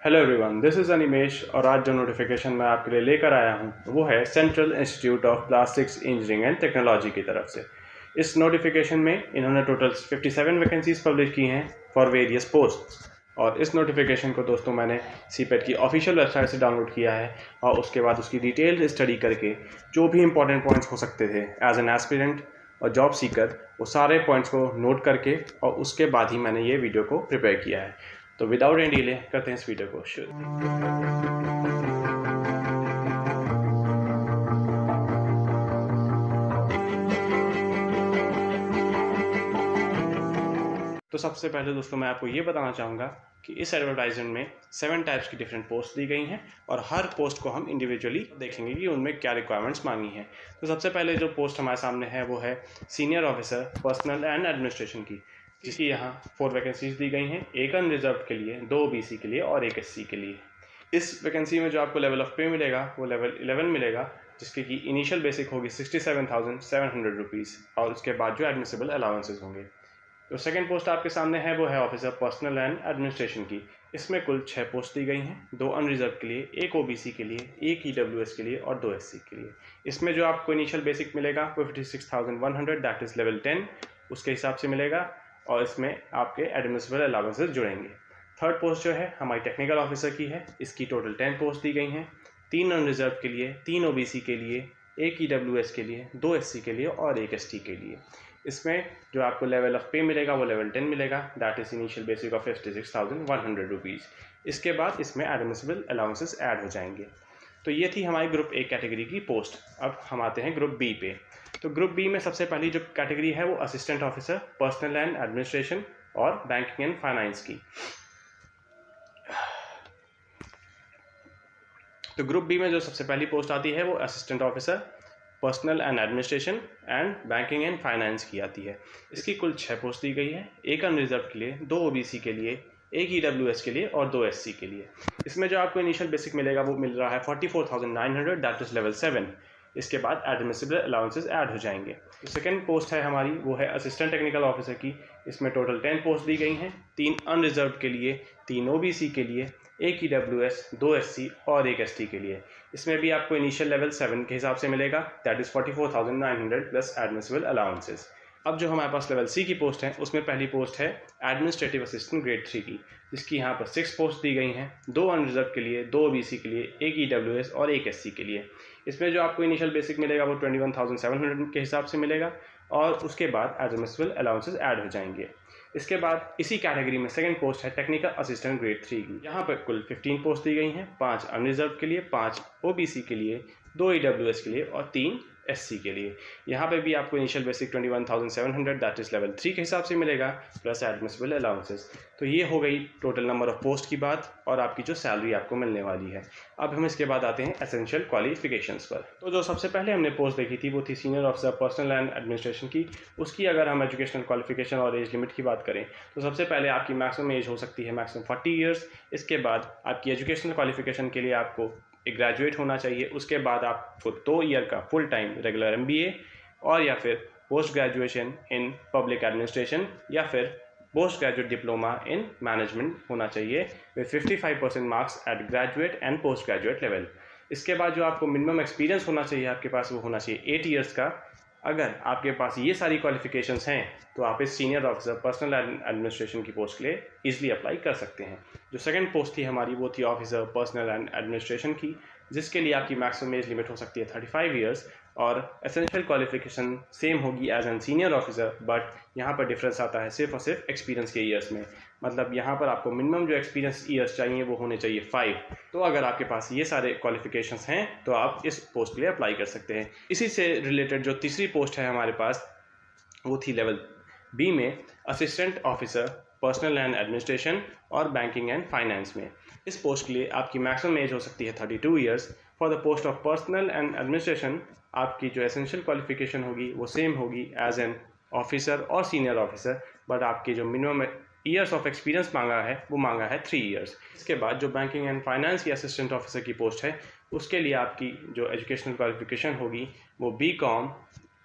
Hello everyone, this is Animesh और आज जो नोटिफिकेशन मैं आपके लिए लेकर आया हूँ वो है central institute of plastics engineering and technology की तरफ से। इस नोटिफिकेशन में इन्होंने टोटल 57 वैकेंसीज पब्लिश की हैं फॉर वेरियस पोस्ट्स। और इस नोटिफिकेशन को दोस्तों मैंने सीपेट की ऑफिशियल वेबसाइट से डाउनलोड किया है और उसके बाद उसकी डिटेल स्टडी करके जो भी इंपॉर्टेंट पॉइंट्स हो सकते थे एज एन एस्पिरेंट और जॉब सीकर, वो सारे पॉइंट्स को नोट करके और उसके बाद ही मैंने ये वीडियो को प्रिपेयर किया है। तो विदाउट एनी डिले करते हैं इस वीडियो को शुरू। तो सबसे पहले दोस्तों मैं आपको ये बताना चाहूँगा कि इस एडवर्टाइजमेंट में 7 टाइप्स की डिफरेंट पोस्ट दी गई हैं और हर पोस्ट को हम इंडिविजुअली देखेंगे कि उनमें क्या रिक्वायरमेंट्स मांगी हैं। तो सबसे पहले जो पोस्ट हमारे सामने है वो है senior officer personal and administration की, जिसकी यहाँ 4 वैकेंसीज दी गई हैं, एक अनरिजर्व के लिए, 2 ओबीसी के लिए और एक एससी के लिए। इस वैकेंसी में जो आपको लेवल ऑफ पे मिलेगा वो लेवल 11 मिलेगा, जिसकी की इनिशियल बेसिक होगी 67,700 रुपीज़ और उसके बाद जो एडमिसिबल अलाउंसेज होंगे। तो सेकंड पोस्ट आपके सामने है वो है ऑफिसर पर्सनल एंड एडमिनिस्ट्रेशन की। इसमें कुल 6 पोस्ट दी गई हैं, 2 अनरिजर्व के लिए, एक ओबीसी के लिए, एक ईडब्ल्यूएस के लिए और 2 एससी के लिए। इसमें जो आपको इनिशियल बेसिक मिलेगा वो 56,100 दैट इज़ लेवल 10 उसके हिसाब से मिलेगा और इसमें आपके एडमिसिबल अलाउंसेज जुड़ेंगे। थर्ड पोस्ट जो है हमारी टेक्निकल ऑफिसर की है। इसकी टोटल 10 पोस्ट दी गई हैं, 3 अनरिजर्व के लिए, 3 ओबीसी के लिए, एक ईडब्ल्यूएस के लिए, 2 एससी के लिए और एक एसटी के लिए। इसमें जो आपको लेवल ऑफ पे मिलेगा वो लेवल 10 मिलेगा, that is initial basic of 56,100 rupees. इसके बाद इसमें एडमिसिबल अलाउंसेस ऐड हो जाएंगे। तो ये थी हमारी ग्रुप ए कैटेगरी की पोस्ट। अब हम आते हैं ग्रुप बी पे। तो ग्रुप बी में सबसे पहली जो कैटेगरी है वो assistant officer personal and administration और बैंकिंग एंड फाइनेंस की। तो ग्रुप बी में जो सबसे पहली पोस्ट आती है वो assistant officer personal and administration and banking and finance की आती है। इसकी कुल 6 पोस्ट दी गई है, एक अनरिजर्व के लिए, 2 ओबीसी के लिए, एक ईडब्ल्यूएस के लिए और 2 एससी के लिए। इसमें जो आपको इनिशियल बेसिक मिलेगा वो मिल रहा है 44,900 दैट इज लेवल 7। इसके बाद एडमिसिबल अलाउंसेस ऐड हो जाएंगे। तो सेकंड पोस्ट है हमारी वो है असिस्टेंट टेक्निकल ऑफिसर की। इसमें टोटल 10 पोस्ट दी गई हैं, 3 अनरिजर्व के लिए, 3 ओबीसी के लिए, एक ईडब्ल्यूएस, 2 एससी और एक एसटी के लिए। इसमें भी आपको इनिशियल लेवल 7 के हिसाब से मिलेगा, that is 44,900 plus admissible allowances. अब जो हमारे पास लेवल सी की पोस्ट है उसमें पहली पोस्ट है एडमिनिस्ट्रेटिव असिस्टेंट ग्रेड 3 की, जिसकी यहाँ पर 6 पोस्ट दी गई हैं, 2 अनरिजर्व के लिए, 2 ओबीसी के लिए, एक ईडब्ल्यूएस और एक एससी के लिए। इसमें जो आपको इनिशियल बेसिक मिलेगा वो 21,700 के हिसाब से मिलेगा और उसके बाद एडमिसिबल अलाउंसेस ऐड हो जाएंगे। इसके बाद इसी कैटेगरी में सेकंड पोस्ट है टेक्निकल असिस्टेंट ग्रेड 3 की। यहाँ पर कुल 15 पोस्ट दी गई हैं, 5 अनरिजर्व के लिए, 5 ओबीसी के लिए, 2 ईडब्ल्यूएस के लिए और 3 एससी के लिए। यहाँ पे भी आपको initial basic 21,700 that is level 3 के हिसाब से मिलेगा प्लस एडमिसिबल अलाउंसेस। तो ये हो गई टोटल नंबर ऑफ पोस्ट की बात और आपकी जो सैलरी आपको मिलने वाली है। अब हम इसके बाद आते हैं एसेंशियल क्वालिफिकेशंस पर। तो जो सबसे पहले हमने पोस्ट देखी थी वो थी senior officer personal and administration की। उसकी अगर हम एजुकेशनल क्वालिफिकेशन और एज लिमिट की बात करें तो सबसे पहले आपकी मैक्सिमम एज हो सकती है मैक्सिमम 40 ईयर्स। इसके बाद आपकी एजुकेशनल क्वालिफिकेशन के लिए आपको एक ग्रेजुएट होना चाहिए। उसके बाद आपको 2 ईयर का फुल टाइम रेगुलर एमबीए और या फिर post graduation in public administration या फिर post graduate diploma in management होना चाहिए with 55% marks at graduate and post graduate level. इसके बाद जो आपको मिनिमम एक्सपीरियंस होना चाहिए आपके पास वो होना चाहिए 8 ईयर्स का। अगर आपके पास ये सारी क्वालिफिकेशंस हैं तो आप इस सीनियर ऑफिसर पर्सनल एडमिनिस्ट्रेशन की पोस्ट के लिए ईजिली अप्लाई कर सकते हैं। जो सेकंड पोस्ट थी हमारी वो थी ऑफिसर पर्सनल एंड एडमिनिस्ट्रेशन की, जिसके लिए आपकी मैक्सिमम एज लिमिट हो सकती है 35 ईयर्स और एसेंशियल क्वालिफिकेशन सेम होगी as an senior officer, but यहाँ पर डिफरेंस आता है सिर्फ और सिर्फ एक्सपीरियंस के ईयर्स में। मतलब यहाँ पर आपको मिनिमम जो एक्सपीरियंस ईयर्स चाहिए वो होने चाहिए 5। तो अगर आपके पास ये सारे क्वालिफिकेशंस हैं तो आप इस पोस्ट के लिए अप्लाई कर सकते हैं। इसी से रिलेटेड जो तीसरी पोस्ट है हमारे पास वो थी लेवल बी में assistant officer personal and administration और बैंकिंग एंड फाइनेंस में। इस पोस्ट के लिए आपकी मैक्सिमम एज हो सकती है 32 years. For the post of personal and administration आपकी जो एसेंशियल क्वालिफिकेशन होगी वो सेम होगी एज एन ऑफिसर और सीनियर ऑफिसर, बट आपकी जो मिनिमम ईयर्स ऑफ एक्सपीरियंस मांगा है वो मांगा है 3 ईयर्स। इसके बाद जो बैंकिंग एंड फाइनेंस की असिस्टेंट ऑफिसर की पोस्ट है उसके लिए आपकी जो एजुकेशनल क्वालिफिकेशन होगी वो बीकॉम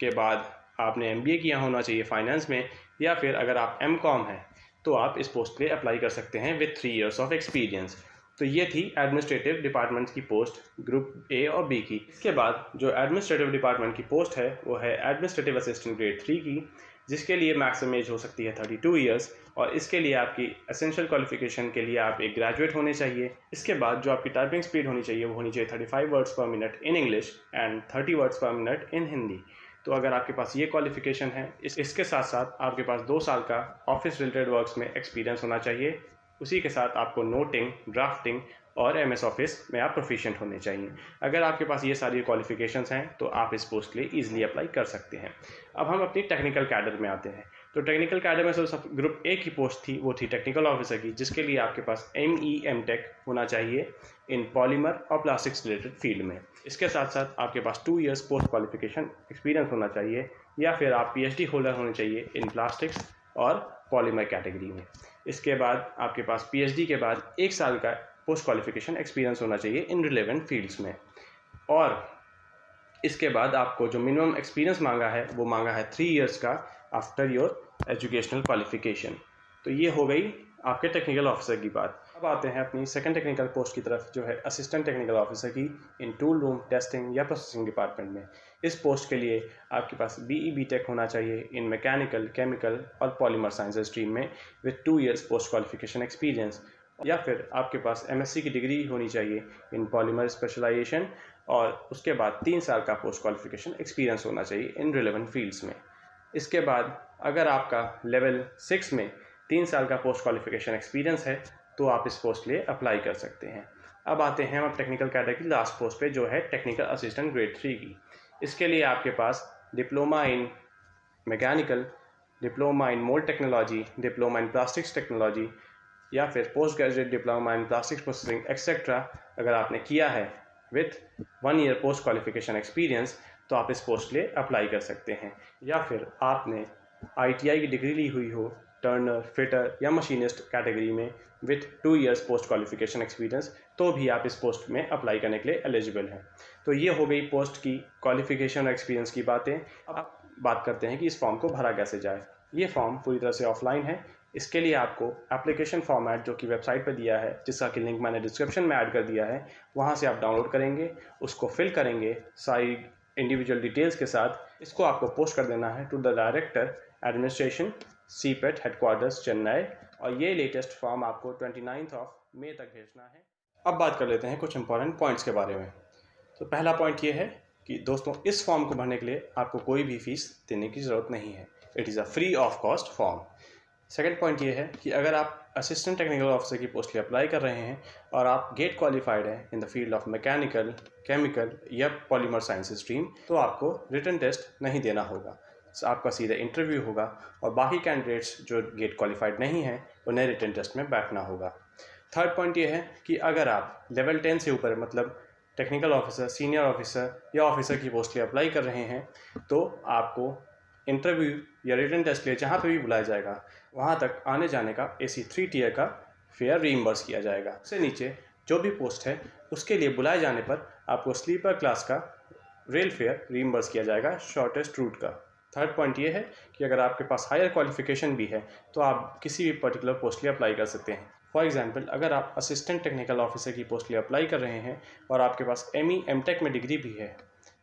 के बाद आपने एमबीए किया होना चाहिए फाइनेंस में, या फिर अगर आप एमकॉम हैं तो आप इस पोस्ट के लिए अप्लाई कर सकते हैं विद 3 ईयर्स ऑफ एक्सपीरियंस। तो ये थी एडमिनिस्ट्रेटिव डिपार्टमेंट की पोस्ट ग्रुप ए और बी की। इसके बाद जो एडमिनिस्ट्रेटिव डिपार्टमेंट की पोस्ट है वो है एडमिनिस्ट्रेटिव असिस्टेंट ग्रेड 3 की, जिसके लिए मैक्सिमम एज हो सकती है 32 ईयर्स, और इसके लिए आपकी एसेंशियल क्वालिफिकेशन के लिए आप एक ग्रेजुएट होने चाहिए। इसके बाद जो आपकी टाइपिंग स्पीड होनी चाहिए वो होनी चाहिए 35 वर्ड्स पर minute in English and 30 words पर मिनट इन हिंदी। तो अगर आपके पास ये क्वालिफिकेशन है, इसके साथ साथ आपके पास 2 साल का ऑफिस रिलेटेड वर्क्स में एक्सपीरियंस होना चाहिए। उसी के साथ आपको नोटिंग, ड्राफ्टिंग और MS ऑफिस में आप प्रोफिशिएंट होने चाहिए। अगर आपके पास ये सारी क्वालिफिकेशंस हैं तो आप इस पोस्ट के लिए ईजिली अप्लाई कर सकते हैं। अब हम अपनी टेक्निकल कैडर में आते हैं। तो टेक्निकल कैडर में जो ग्रुप ए की पोस्ट थी वो थी टेक्निकल ऑफिसर की, जिसके लिए आपके पास ME/MTech होना चाहिए इन पॉलीमर और प्लास्टिक्स रिलेटेड फील्ड में। इसके साथ साथ आपके पास 2 इयर्स पोस्ट क्वालिफिकेशन एक्सपीरियंस होना चाहिए, या फिर आप PhD होल्डर होने चाहिए इन प्लास्टिक्स और पॉलीमर कैटेगरी में। इसके बाद आपके पास PhD के बाद 1 साल का पोस्ट क्वालिफिकेशन एक्सपीरियंस होना चाहिए इन रिलेवेंट फील्ड्स में। और इसके बाद आपको जो मिनिमम एक्सपीरियंस मांगा है वो मांगा है 3 इयर्स का आफ्टर योर एजुकेशनल क्वालिफिकेशन। तो ये हो गई आपके टेक्निकल ऑफिसर की बात। अब आते हैं अपनी सेकंड टेक्निकल पोस्ट की तरफ, जो है असिस्टेंट टेक्निकल ऑफिसर की इन टूल रूम, टेस्टिंग या प्रोसेसिंग डिपार्टमेंट में। इस पोस्ट के लिए आपके पास BE/BTech होना चाहिए इन मैकेनिकल, केमिकल और पॉलीमर साइंस स्ट्रीम में with 2 years post qualification experience, या फिर आपके पास MSc की डिग्री होनी चाहिए इन पॉलीमर स्पेशलाइजेशन, और उसके बाद 3 साल का पोस्ट क्वालिफिकेशन एक्सपीरियंस होना चाहिए इन रिलेवेंट फील्ड्स में। इसके बाद अगर आपका लेवल 6 में 3 साल का पोस्ट क्वालिफिकेशन एक्सपीरियंस है तो आप इस पोस्ट के लिए अप्लाई कर सकते हैं। अब आते हैं हम टेक्निकल कैडर की लास्ट पोस्ट पे, जो है टेक्निकल असिस्टेंट ग्रेड 3 की। इसके लिए आपके पास diploma in mechanical, diploma in mould technology, diploma in plastics technology, या फिर post graduate diploma in plastics processing etcetera अगर आपने किया है with 1 year post qualification experience, तो आप इस पोस्ट के लिए अप्लाई कर सकते हैं। या फिर आपने ITI की डिग्री ली हुई हो टर्नर, फिटर या मशीनिस्ट कैटेगरी में with 2 years post qualification experience, तो भी आप इस पोस्ट में अप्लाई करने के लिए एलिजिबल हैं। तो ये हो गई पोस्ट की क्वालिफिकेशन और एक्सपीरियंस की बातें। अब बात करते हैं कि इस फॉर्म को भरा कैसे जाए। ये फॉर्म पूरी तरह से ऑफलाइन है। इसके लिए आपको एप्लीकेशन फॉर्मेट जो कि वेबसाइट पर दिया है, जिसका कि लिंक मैंने डिस्क्रिप्शन में ऐड कर दिया है, वहाँ से आप डाउनलोड करेंगे, उसको फिल करेंगे सारी इंडिविजुअल डिटेल्स के साथ। इसको आपको पोस्ट कर देना है to the director administration, CPET headquarters Chennai, और ये लेटेस्ट फॉर्म आपको 29 मई तक भेजना है। अब बात कर लेते हैं कुछ इंपॉर्टेंट पॉइंट्स के बारे में। तो पहला पॉइंट ये है कि दोस्तों, इस फॉर्म को भरने के लिए आपको कोई भी फीस देने की ज़रूरत नहीं है। It is a free of cost form. Second point ये है कि अगर आप असिस्टेंट टेक्निकल ऑफिसर की पोस्ट के लिए अप्लाई कर रहे हैं और आप गेट क्वालिफाइड हैं in the field of mechanical, chemical या पॉलीमर साइंस स्ट्रीम, तो आपको रिटन टेस्ट नहीं देना होगा। आपका सीधा इंटरव्यू होगा, और बाकी कैंडिडेट्स जो गेट क्वालिफाइड नहीं हैं उन्हें रिटन टेस्ट में बैठना होगा। थर्ड पॉइंट ये है कि अगर आप लेवल 10 से ऊपर, मतलब टेक्निकल ऑफिसर, सीनियर ऑफिसर या ऑफिसर की पोस्ट के लिए अप्लाई कर रहे हैं, तो आपको इंटरव्यू या रिटन टेस्ट के लिए जहाँ पे भी बुलाया जाएगा वहाँ तक आने जाने का AC 3 टियर का फेयर रीइंबर्स किया जाएगा। उससे नीचे जो भी पोस्ट है उसके लिए बुलाए जाने पर आपको स्लीपर क्लास का रेल फेयर रीइंबर्स किया जाएगा शॉर्टेस्ट रूट का। थर्ड पॉइंट ये है कि अगर आपके पास हायर क्वालिफिकेशन भी है तो आप किसी भी पर्टिकुलर पोस्ट के लिए अप्लाई कर सकते हैं। फॉर एग्जांपल, अगर आप असिस्टेंट टेक्निकल ऑफिसर की पोस्ट के लिए अप्लाई कर रहे हैं और आपके पास ME/MTech में डिग्री भी है,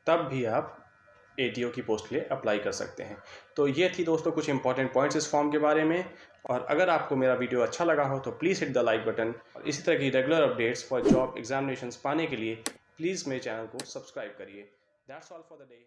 तब भी आप ATO की पोस्ट के लिए अप्लाई कर सकते हैं। तो ये थी दोस्तों कुछ इंपॉर्टेंट पॉइंट्स इस फॉर्म के बारे में। और अगर आपको मेरा वीडियो अच्छा लगा हो तो please hit the like button, और इसी तरह की regular updates for job examinations पाने के लिए प्लीज़ मेरे चैनल को सब्सक्राइब करिए। That's all for the day.